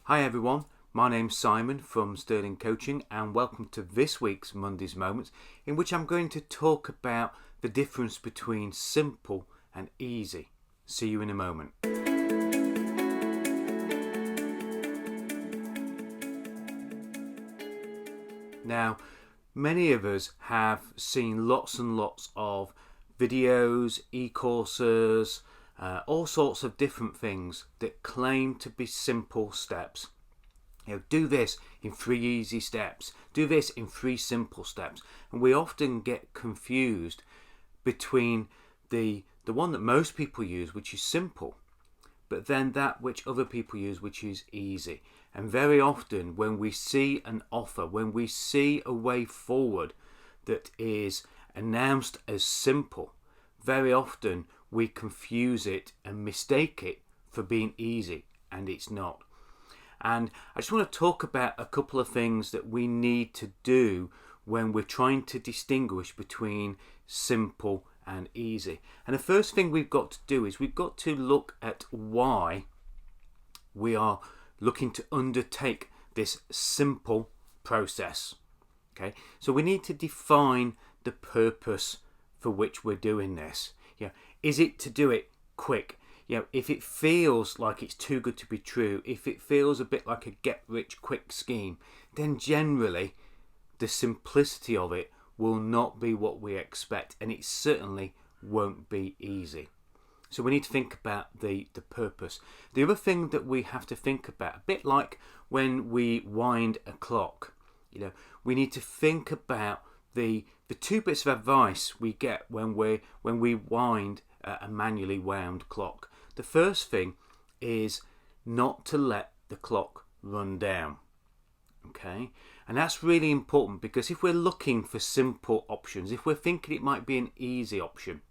Hi everyone, my name's Simon from Sterling Coaching and welcome to this week's Monday's Moments, in which I'm going to talk about the difference between simple and easy. See you in a moment. Now, many of us have seen lots and lots of videos, e-courses, all sorts of different things that claim to be simple steps. Do this in 3 easy steps, do this in 3 simple steps, and we often get confused between the one that most people use, which is simple, but then that which other people use, which is easy. And very often when we see an offer, when we see a way forward that is announced as simple, very often we confuse it and mistake it for being easy, and it's not. And I just want to talk about a couple of things that we need to do when we're trying to distinguish between simple and easy. And the first thing we've got to do is we've got to look at why we are looking to undertake this simple process. Okay, so we need to define the purpose for which we're doing this. Is it to do it quick? If it feels like it's too good to be true, if it feels a bit like a get-rich-quick scheme, then generally the simplicity of it will not be what we expect, and it certainly won't be easy. So we need to think about the purpose. The other thing that we have to think about, a bit like when we wind a clock, we need to think about the 2 bits of advice we get when we wind a manually wound clock. The first thing is not to let the clock run down. Okay, and that's really important, because if we're looking for simple options, if we're thinking it might be an easy option,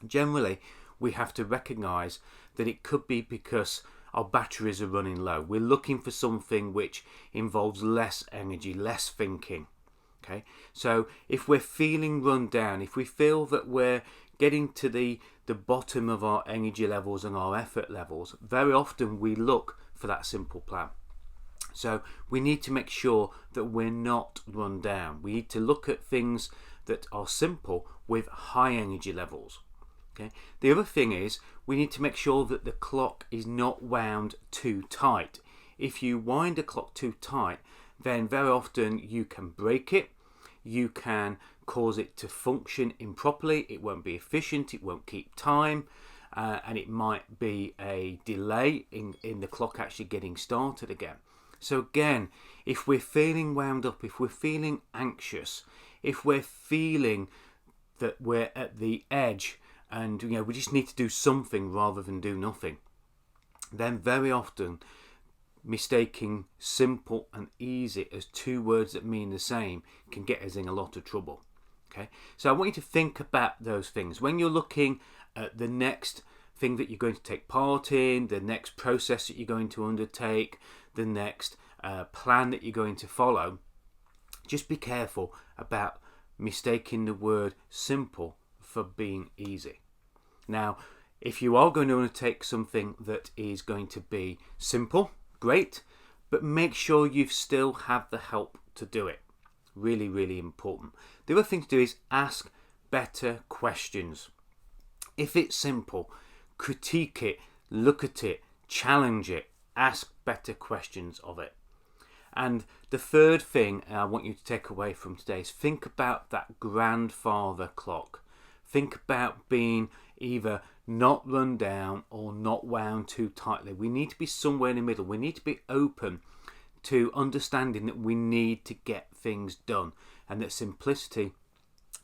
generally we have to recognize that it could be because our batteries are running low. We're looking for something which involves less energy, less thinking. Okay, so if we're feeling run down, if we feel that we're getting to the bottom of our energy levels and our effort levels, very often we look for that simple plan. So we need to make sure that we're not run down. We need to look at things that are simple with high energy levels. Okay. The other thing is we need to make sure that the clock is not wound too tight. If you wind a clock too tight, then very often you can break it. You can cause it to function improperly. It won't be efficient. It won't keep time. And it might be a delay in the clock actually getting started again. So again, if we're feeling wound up, if we're feeling anxious, if we're feeling that we're at the edge and we just need to do something rather than do nothing, then very often mistaking simple and easy as 2 words that mean the same can get us in a lot of trouble. Okay, so I want you to think about those things when you're looking at the next thing that you're going to take part in, the next process that you're going to undertake, the next plan that you're going to follow. Just be careful about mistaking the word simple for being easy. Now, if you are going to undertake something that is going to be simple, great, but make sure you still have the help to do it. Really, really important. The other thing to do is ask better questions. If it's simple, critique it, look at it, challenge it, ask better questions of it. And the third thing I want you to take away from today is think about that grandfather clock. Think about being either not run down or not wound too tightly. We need to be somewhere in the middle. We need to be open to understanding that we need to get things done and that simplicity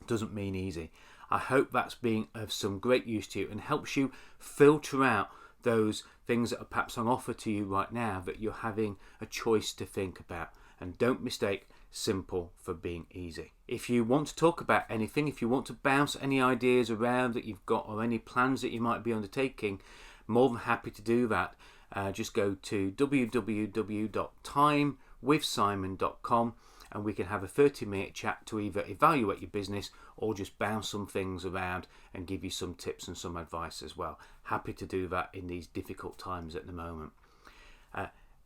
doesn't mean easy. I hope that's been of some great use to you and helps you filter out those things that are perhaps on offer to you right now that you're having a choice to think about. And don't mistake simple for being easy. If you want to talk about anything, if you want to bounce any ideas around that you've got or any plans that you might be undertaking, more than happy to do that. Just go to www.timewithsimon.com and we can have a 30-minute chat to either evaluate your business or just bounce some things around and give you some tips and some advice as well. Happy to do that in these difficult times at the moment.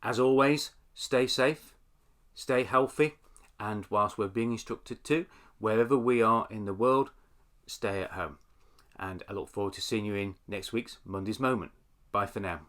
As always, stay safe, stay healthy, and whilst we're being instructed to, wherever we are in the world, stay at home. And I look forward to seeing you in next week's Monday's Moment. Bye for now.